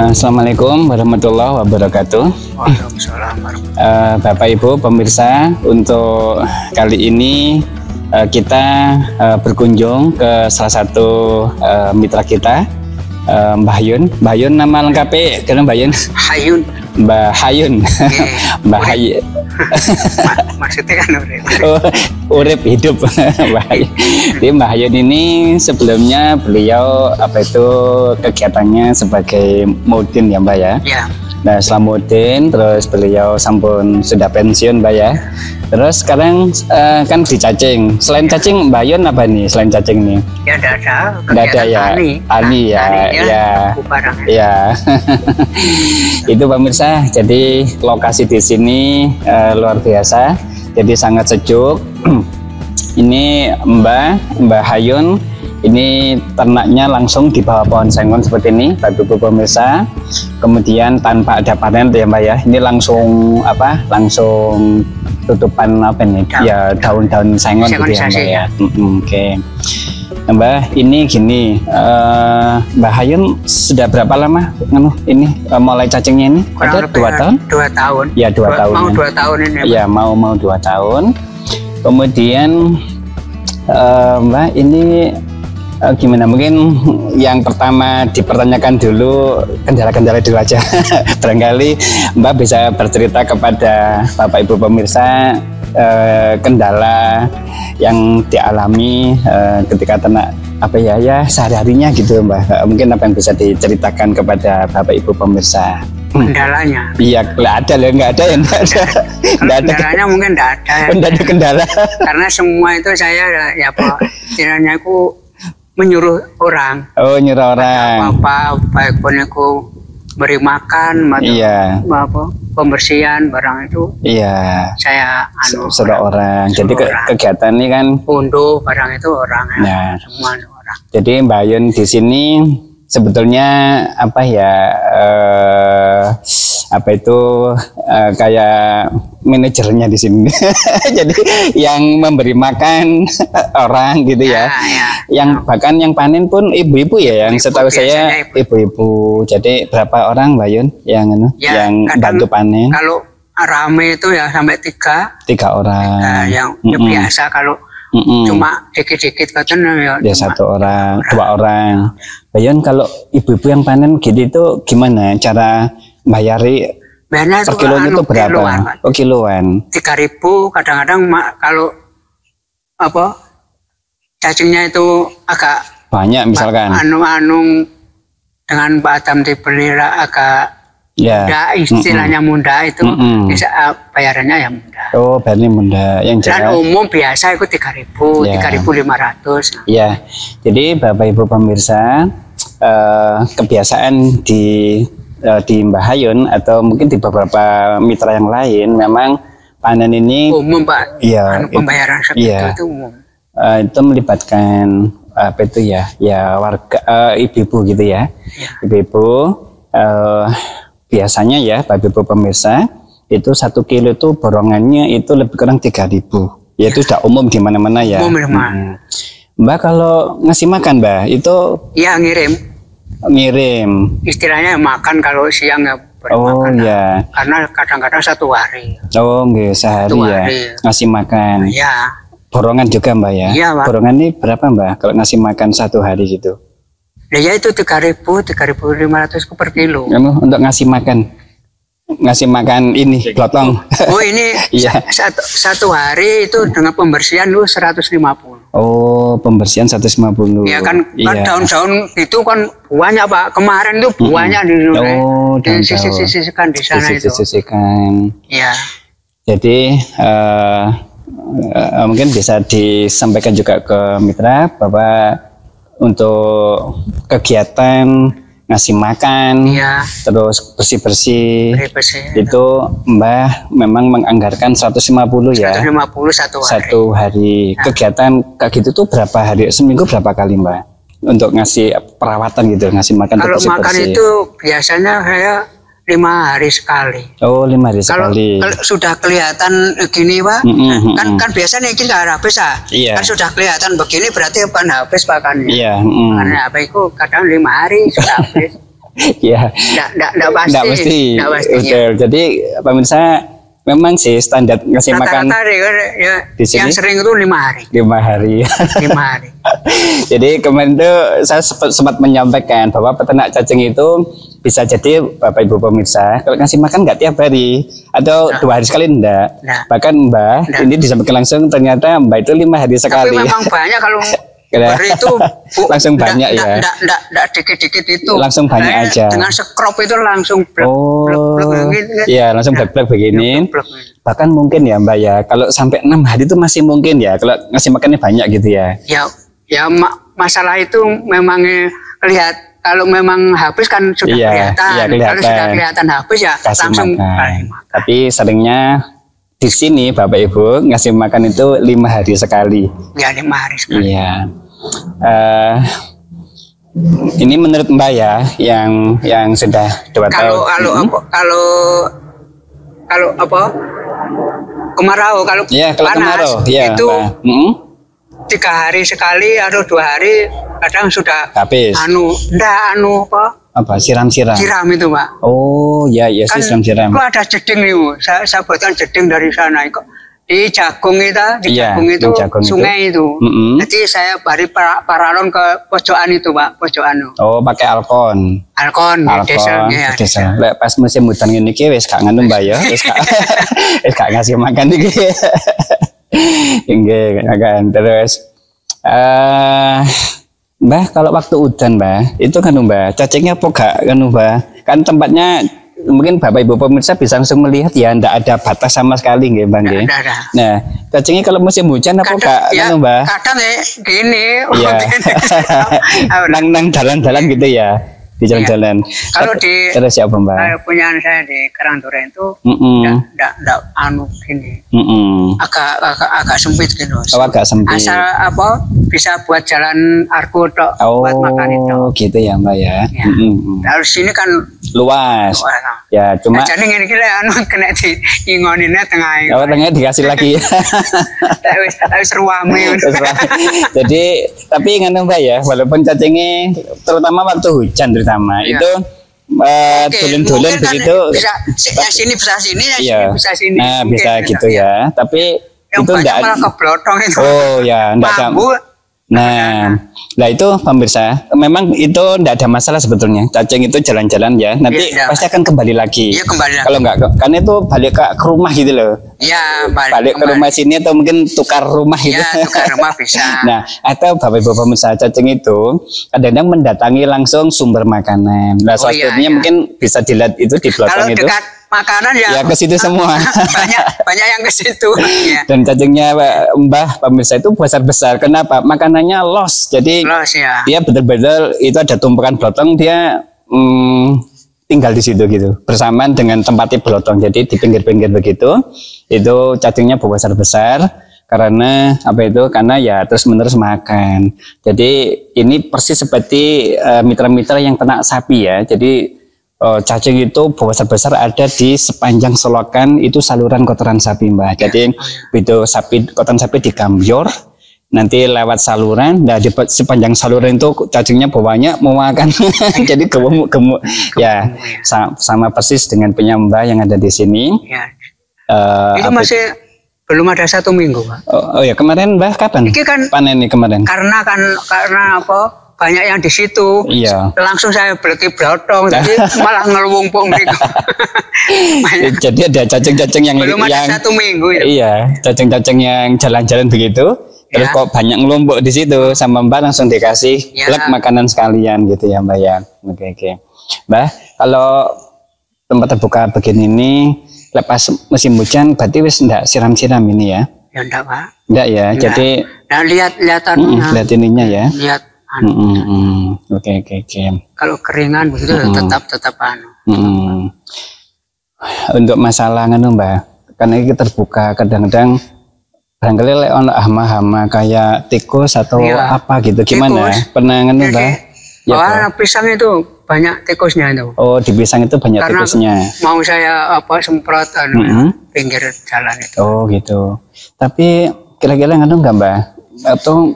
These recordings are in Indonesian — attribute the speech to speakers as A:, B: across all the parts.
A: Assalamualaikum warahmatullahi wabarakatuh.
B: Waalaikumsalam warahmatullahi
A: Bapak Ibu pemirsa, untuk kali ini kita berkunjung ke salah satu mitra kita, Mbah Hayun. Mbah Hayun nama lengkapnya karena Mbah Hayun.
B: Hayun.
A: Mbah Hayun. Mbah Hayun.
B: Maksudnya kan urip.
A: Urip hidup. Mbah Hayun. Jadi Mbah Hayun ini sebelumnya beliau kegiatannya sebagai mudin ya Mbak ya.
B: Ya.
A: Nah setelah mudin terus beliau sudah pensiun Mbak ya. Terus sekarang kan di cacing. Selain cacing Mbak Hayun apa nih selain cacing nih?
B: Ya ada.
A: Nggak ada ya. Tani ya. Ya. Itu pemirsa. Jadi lokasi di sini luar biasa. Jadi sangat sejuk. Ini Mbak Hayun. Ini ternaknya langsung di bawah pohon sengon seperti ini, Bapak Ibu pemirsa. Kemudian tanpa ada panen ya Mbak ya. Ini langsung langsung tutupan apa nih? Ya daun-daun sengon gitu ya Mbak ya. Oke. Mbak, ini gini, Mbak Hayun sudah berapa lama ini mulai cacingnya ini?
B: Kurang
A: ada 2 tahun?
B: 2 tahun.
A: Ya 2 tahun.
B: Mau 2 tahun ini.
A: Ya mau 2 tahun. Kemudian Mbak ini gimana, mungkin yang pertama dipertanyakan dulu kendala-kendala dulu aja. Barangkali Mbak bisa bercerita kepada Bapak Ibu pemirsa kendala yang dialami ketika ternak sehari-harinya gitu Mbak. Mungkin apa yang bisa diceritakan kepada Bapak Ibu pemirsa?
B: Kendalanya?
A: Iya, ada lah, nggak ada ya nggak ada.
B: Kendalanya mungkin nggak ada.
A: Nggak ada kendala.
B: Karena semua itu saya ya Pak, kiranya aku menyuruh orang.
A: Oh, nyuruh orang.
B: Apa baik pun aku beri makan,
A: iya.
B: Pembersihan barang itu.
A: Iya.
B: Saya
A: suruh orang. Jadi kegiatan ini kan
B: unduh barang itu orang ya. Semua orang.
A: Jadi Mbak Hayun di sini sebetulnya kayak manajernya di sini. Jadi yang memberi makan orang gitu ya. Yang bahkan yang panen pun ibu-ibu ya, yang setahu saya ibu-ibu. Jadi berapa orang Mbak Hayun yang bantu panen?
B: Kalau rame itu ya sampai 3
A: orang.
B: Yang biasa kalau cuma dikit-dikit kan
A: ya 1 orang, 2 orang. Mbak Hayun, kalau ibu-ibu yang panen gitu itu gimana cara bayari? Per kilonya itu berapa? Kiloan.
B: 3.000 kadang-kadang kalau cacingnya itu agak
A: banyak misalkan.
B: Dengan Pak Adam dibeli agak mudah, istilahnya mudah itu bisa bayarannya ya mudah. Oh,
A: bayarnya mudah. Yang jelas. Dan
B: umum biasa itu 3.000, 3.500.
A: Ya, jadi Bapak Ibu pemirsa, kebiasaan di Mbah Hayun atau mungkin di beberapa mitra yang lain memang panen ini
B: umum Pak.
A: Iya.
B: Pembayaran seperti itu umum.
A: Itu melibatkan warga ibu-ibu gitu ya. Ibu-ibu biasanya ya Bapak Ibu pemirsa itu 1 kilo itu borongannya itu lebih kurang 3.000. Ya itu sudah umum di mana-mana ya. Mbak kalau ngasih makan Mbak itu? Ya ngirim. Istilahnya makan kalau siang ya makan. Ya. Karena kadang-kadang 1 hari. Oh nggak sehari ya. Ngasih makan. Ya. Borongan juga Mbak ya. Iya Mbak. Borongan ini berapa Mbak kalau ngasih makan 1 hari gitu? Ya itu 3.000, 3.500 per kilo. Untuk ngasih makan ini glotong. Oh ini satu hari itu dengan pembersihan lu 150. Oh pembersihan 150. Ya kan daun-daun itu kan banyak Pak. Kemarin tuh banyak di sisihkan di sana itu. Sisihkan. Ya. Jadi mungkin bisa disampaikan juga ke mitra bahwa untuk kegiatan ngasih makan, terus bersih-bersih itu Mbah memang menganggarkan 150 ya. 150 satu hari. Kegiatan kayak gitu tuh berapa hari? Seminggu berapa kali Mbah? Untuk ngasih perawatan gitu, ngasih makan. Kalau makan itu biasanya saya 5 hari sekali. Oh, 5 hari sekali. Kalau sudah kelihatan begini, Pak, kan biasanya ini nggak habis, kan sudah kelihatan begini berarti pan habis pakannya. Iya. Karena apa itu kadang 5 hari sudah habis. Ya.
B: Enggak pasti.
A: Enggak mesti. Betul. Jadi pemirsa memang sih standar ngasih makan
B: ya, di sini yang sering itu 5 hari.
A: 5 hari.
B: 5 hari.
A: Jadi kemarin itu saya sempat menyampaikan bahwa peternak cacing itu bisa jadi Bapak Ibu pemirsa kalau ngasih makan nggak tiap hari atau 2 hari sekali enggak. Bahkan Mbak ini disampaikan langsung ternyata Mbak itu 5 hari sekali.
B: Tapi memang banyak kalau beri itu
A: langsung banyak ya.
B: Enggak dikit-dikit itu.
A: Langsung banyak aja.
B: Dengan sekrop itu langsung
A: iya langsung blek-blek begini. Bahkan mungkin ya Mbak ya kalau sampai 6 hari itu masih mungkin ya kalau ngasih makannya banyak gitu ya.
B: Ya masalah itu memang kelihatan kalau memang habis kan sudah kelihatan.
A: Iya, kelihatan.
B: Kalau sudah kelihatan habis ya kasih langsung makan.
A: Tapi seringnya di sini Bapak Ibu ngasih makan itu 5 hari sekali.
B: Ya 5 hari sekali.
A: Iya. Ini menurut Mbak ya yang sudah 2 tahun.
B: Kalau kemarau kalau panas itu 3 hari sekali atau 2 hari kadang sudah
A: habis. Siram-siram.
B: Siram itu Pak.
A: Oh ya kan, sih siram-siram.
B: Itu ada jeding nih, saya buatkan jeding dari sana itu. Di jagung itu, sungai itu. Jadi saya bari paralon ke pojokan itu Pak, pojokan.
A: Oh pakai alkon.
B: Diesel.
A: Pas musim hujan ini wis gak nganu Mbak ya, wis gak ngasih makan iki. Nggih, kan terus Mbah kalau waktu hujan Mbah itu kan Mbah cacingnya apa gak kan Mbah kan tempatnya mungkin Bapak Ibu pemirsa bisa langsung melihat ya ndak ada batas sama sekali nggih Bang nggih. Nah cacingnya kalau musim hujan apa gak kan Mbah
B: kadang gini
A: nang jalan-jalan gitu ya di jalan-jalan.
B: Kalau di
A: terus siapa Mbak?
B: Punya saya di Karangduren itu enggak gini. Agak sempit gitu.
A: Agak sempit.
B: Asal bisa buat jalan argo tok buat makan itu.
A: Gitu ya Mbak ya.
B: Lalu sini kan
A: luas. Ya cuma
B: jadi ngene iki kena dingonine tengah.
A: Tengahnya dikasih lagi.
B: Wis ruame.
A: Jadi tapi ngono Mbak ya, walaupun cacingnya terutama waktu hujan itu dolen-dolen begitu
B: bisa sini bisa sini bisa sini.
A: Nah, bisa gitu ya. Tapi
B: yang
A: itu enggak
B: malah keblotong itu.
A: Oh ya, enggak ada. Nah itu pemirsa, memang itu enggak ada masalah sebetulnya. Cacing itu jalan-jalan ya, nanti pasti akan kembali lagi.
B: Iya, kembali lagi.
A: Kalau enggak, kan itu balik ke rumah gitu loh.
B: Iya,
A: balik ke rumah sini atau mungkin tukar rumah gitu.
B: Iya, tukar rumah bisa.
A: Nah, atau Bapak Ibu pemirsa cacing itu kadang-kadang mendatangi langsung sumber makanan. Nah, satunya mungkin bisa dilihat itu di belakang itu.
B: Dekat makanan ya
A: ke situ semua.
B: banyak yang ke situ.
A: Dan cacingnya Mbah pemirsa itu besar-besar. Kenapa? Makanannya los. Jadi dia betul-betul itu ada tumpukan belotong dia tinggal di situ gitu bersamaan dengan tempatnya belotong. Jadi di pinggir-pinggir begitu itu cacingnya besar-besar karena karena ya terus-menerus makan. Jadi ini persis seperti mitra-mitra yang ternak sapi ya. Jadi cacing itu besar-besar ada di sepanjang selokan itu saluran kotoran sapi Mbak. Jadi itu kotoran sapi digambior nanti lewat saluran, nah di sepanjang saluran itu cacingnya banyak mau makan. Jadi gemuk ya sama persis dengan punya Mbak yang ada di sini.
B: Itu masih belum ada 1 minggu Pak.
A: Oh ya kemarin Mbak kapan?
B: Ini kan
A: panen nih kemarin.
B: Karena banyak yang di situ.
A: Iya.
B: Langsung saya beli blotong, jadi malah ngelumpuk gitu.
A: Jadi ada cacing-cacing yang
B: belum ada 1 minggu ya.
A: Iya, cacing-cacing yang jalan-jalan begitu. Terus kok banyak ngelompok di situ sama Mbak langsung dikasih makanan sekalian gitu ya Mbak ya. Oke. Mbak, kalau tempat terbuka begini ini lepas musim hujan berarti wis enggak siram-siram ini ya?
B: Ya enggak Pak.
A: Enggak ya. Enggak. Jadi lihat ininya ya.
B: Lihat.
A: Oke.
B: Kalau keringan begitu tetap
A: Untuk masalah Mbak, karena ini terbuka kadang-kadang barangkali ono hama-hama kayak tikus atau apa gitu gimana? Pernah Mbak?
B: Pisang itu banyak tikusnya itu.
A: Oh, di pisang itu banyak tikusnya.
B: Mau saya semprot pinggir jalan itu.
A: Oh, gitu. Tapi kira-kira enggak Mbak? Atau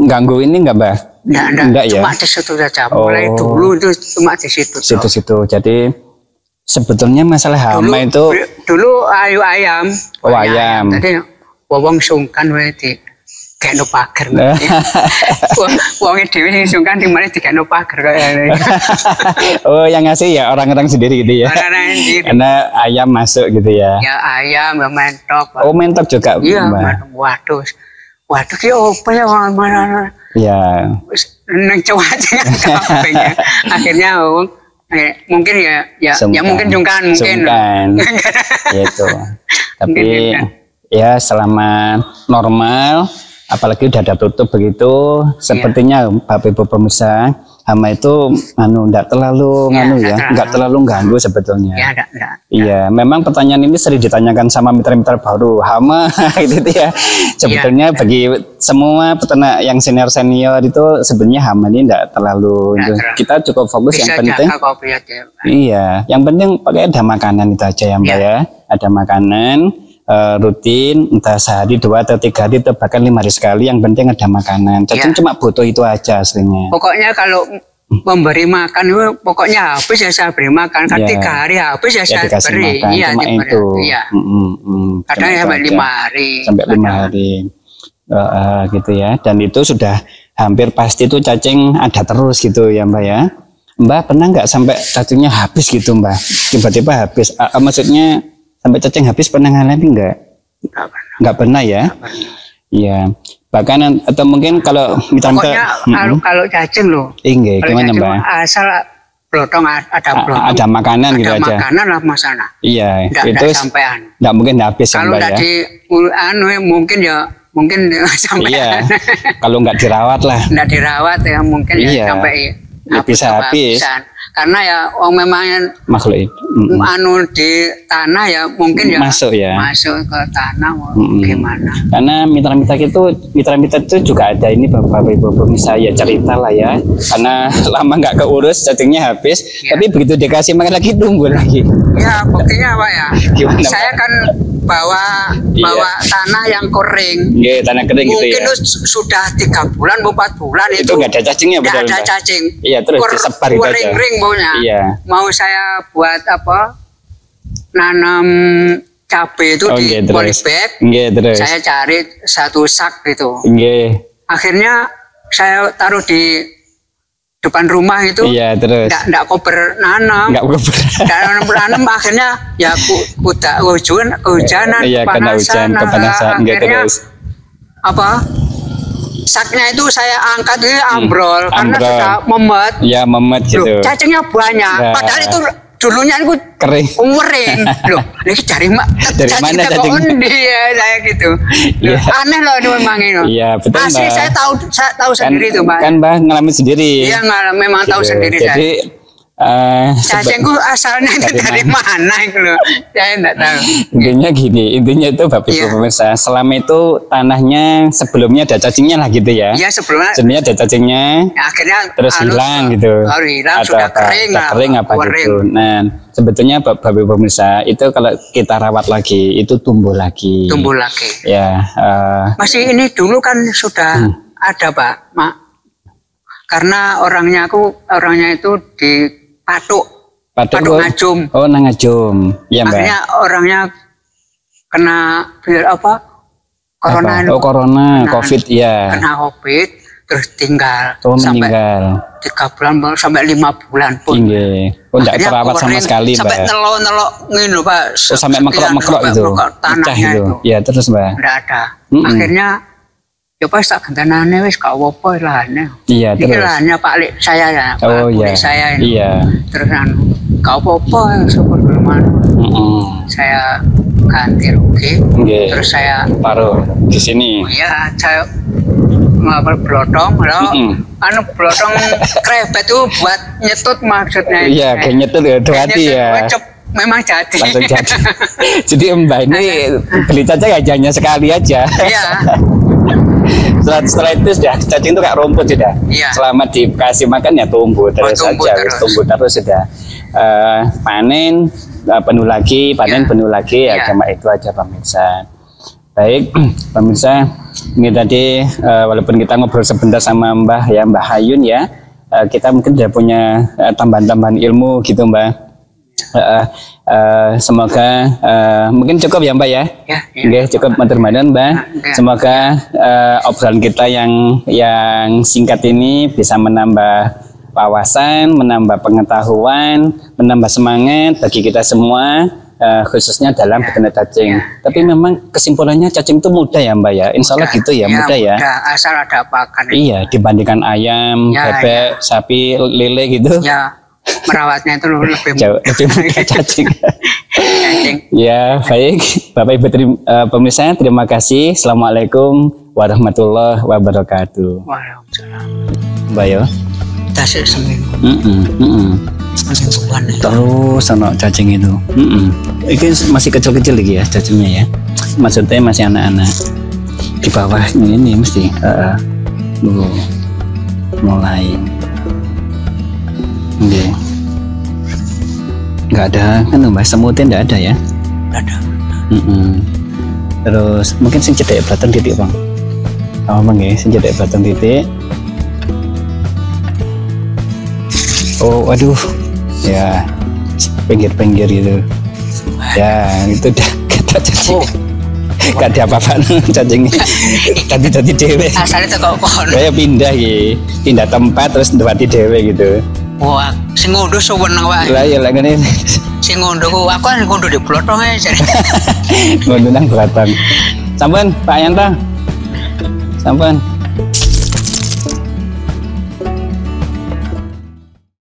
A: ganggu ini enggak Mbak?
B: Enggak ya. Cuma di situ saja. Mulai dulu itu cuma di situ.
A: Situ-situ. Jadi sebetulnya masalah hama itu
B: dulu ayam.
A: Ayam.
B: Tadi wong sungkan wae di gekno pager. Wong dhewe sungkan di mana dikekno pager kaya.
A: Oh, yang ngasih ya orang-orang sendiri gitu ya.
B: Orang-orang sendiri.
A: Karena ayam masuk gitu ya.
B: Ya ayam, mentok.
A: Oh, mentok juga.
B: Iya, waduh. Waduh ki opo ya mana.
A: Ya.
B: Nang cuaca kan akhirnya mungkin ya mungkin sungkan.
A: Gitu. Tapi ya selama normal, apalagi udah ada tutup begitu, sepertinya Bapak Ibu pemirsa, hama itu enggak terlalu enggak terlalu ganggu sebetulnya. Iya, memang pertanyaan ini sering ditanyakan sama mitra-mitra baru, hama gitu ya. Sebetulnya bagi semua peternak yang senior itu sebenarnya hama ini enggak terlalu kita cukup fokus yang penting. Iya, yang penting pakai ada makanan itu aja ya Mbak ya. Ada makanan rutin, entah sehari 2 atau 3 hari atau bahkan 5 hari sekali, yang penting ada makanan. Cacing cuma butuh itu aja aslinya.
B: Pokoknya kalau memberi makan itu pokoknya habis ya saya beri makan. Kan 3 hari habis ya saya beri.
A: Iya, cuma itu.
B: Iya. Kadang sampai 5 hari.
A: Sampai 5 hari. Gitu ya. Dan itu sudah hampir pasti itu cacing ada terus gitu ya Mbak ya. Mbak pernah nggak sampai cacingnya habis gitu Mbak? Tiba-tiba habis. Maksudnya sampai cacing habis pernah ngalami enggak? Enggak pernah ya? Iya. Bahkan atau mungkin kalau
B: pokoknya kalau cacing loh.
A: Iya, gimana Mbak?
B: Asal blotong ada blotong.
A: Ada makanan gitu aja.
B: Ada makanan lah masalah.
A: Iya,
B: itu sampean.
A: Enggak mungkin habis
B: kalau
A: Mbak ya. Mungkin sampai.
B: Iya.
A: Kalau enggak dirawat lah.
B: Enggak dirawat ya mungkin ya sampai
A: bisa habis.
B: Karena ya memang
A: makhluk itu
B: di tanah ya mungkin ya
A: masuk
B: ke tanah gimana.
A: Karena mitra-mitra itu juga ada ini Bapak Ibu pemirsa ya, cerita lah ya, karena lama nggak keurus cacingnya habis tapi begitu dikasih makan lagi tumbuh lagi
B: ya. Buktinya apa ya? Saya kan bawa tanah yang kering.
A: Tanah kering
B: mungkin
A: gitu ya.
B: Sudah 3 bulan 4 bulan itu
A: nggak ada cacingnya.
B: Nggak ada cacing.
A: Iya, terus disebar itu aja.
B: Kering baunya.
A: Iya.
B: Mau saya buat apa? Nanam cabai itu di polybag. Saya cari 1 sak gitu. Akhirnya saya taruh di depan rumah itu.
A: Iya, terus.
B: Nggak kober nanam. Nanam akhirnya ya kehujanan,
A: iya, kepanasan.
B: Akhirnya apa? Saknya itu saya angkat ini ambrol karena sudah memet.
A: Ya, memet gitu.
B: Cacingnya banyak. Padahal itu dulunya itu kering. Loh, ini dari mana cacingnya? Saya gitu. Aneh loh ini memang ini.
A: Iya, betul Mbak.
B: Asli saya tahu sendiri itu Mbak.
A: Kan Mbak ngalamin sendiri.
B: Iya, memang tahu sendiri.
A: Jadi
B: cacingku asalnya itu dari mana itu loh, saya enggak tahu.
A: Intinya itu Bapak Ibu pemirsa, selama itu tanahnya sebelumnya ada cacingnya lah gitu ya.
B: Iya,
A: sebelumnya ada cacingnya.
B: Akhirnya
A: terus hilang gitu.
B: Hilang sudah kering
A: gitu. Nah, sebetulnya Bapak Ibu pemirsa itu kalau kita rawat lagi itu tumbuh lagi. Ya.
B: Masih ini dulu kan sudah ada Pak, karena orangnya itu di Patuk Ngajum.
A: Oh, Ngajum. Iya, Mbak.
B: Akhirnya orangnya kena corona.
A: Corona, COVID ya.
B: Kena COVID terus tinggal.
A: Meninggal.
B: 3 bulan sampai 5 bulan pun.
A: Enggak terawat sama sekali, Mbak.
B: Sampai nelok ngene, Pak.
A: Sampai mekrok-mekrok itu.
B: Tanahnya itu.
A: Iya, terus, Mbak.
B: Enggak ada. Akhirnya ya pas tak gantanane wis gak apa-apa lahane.
A: Iya, terus.
B: Iki lahannya Pak Lik saya ya. Saya ini.
A: Iya.
B: Terus gak apa-apa syukur keleman. Saya ganti rugi. Terus saya
A: taruh di sini.
B: Iya, saya ngapal blotong blotong krebet itu buat nyetut maksudnya.
A: Iya, kayak nyetut ya, hati ya.
B: Memang jadi.
A: Langsung jadi. Jadi Mbak ini beli cacing hanya sekali aja.
B: Iya.
A: Setelah itu sudah cacing itu kayak rumput sudah.
B: Iya.
A: Selama dikasih makan ya tumbuh terus saja, tumbuh terus sudah. Panen penuh lagi, penuh lagi ya cuma itu aja pemirsa. Baik, pemirsa, ini tadi walaupun kita ngobrol sebentar sama Mbah ya, Mbah Hayun ya, kita mungkin sudah punya tambahan-tambahan ilmu gitu Mbah. Semoga mungkin cukup ya Mbak ya. Oke, cukup matur-matur Mbak. Semoga obrolan kita yang singkat ini bisa menambah wawasan, menambah pengetahuan, menambah semangat bagi kita semua. Khususnya dalam beternak cacing. Tapi memang kesimpulannya cacing itu mudah ya Mbak ya. Insya Allah gitu ya, mudah ya.
B: Asal ada pakan.
A: Iya, dibandingkan ayam, bebek, sapi, lele gitu.
B: Ya, merawatnya itu lebih
A: mudah cacing. Ya, baik. Bapak Ibu pemirsa, terima kasih. Assalamualaikum warahmatullahi wabarakatuh.
B: Waalaikumsalam.
A: Mbak ya.
B: Tasik seminggu.
A: Terus sama cacing itu. Ini masih kecil-kecil lagi ya cacingnya ya. Maksudnya masih anak-anak. Di bawah ini mesti mulai. Nggak ada kan Mbak, semutnya nggak ada ya?
B: Nggak ada.
A: Terus mungkin sing cedek batang titik Bang. Bang ya, sing cedek batang titik. Oh, aduh. Ya, pinggir-pinggir gitu. Ya, itu udah kata cacing. Gak ada apa-apa cacingnya. Tadi dewe.
B: Asalnya teko pohon.
A: Saya pindah gitu, pindah tempat terus ndewati dewe gitu.
B: Wah, sing ngondo seneng wae.
A: Lah ya lah ngene.
B: Sing ngondo aku kan ngondo di blotong ae.
A: Ngondo nang blotong. Sampun Pak Yanto. Sampun.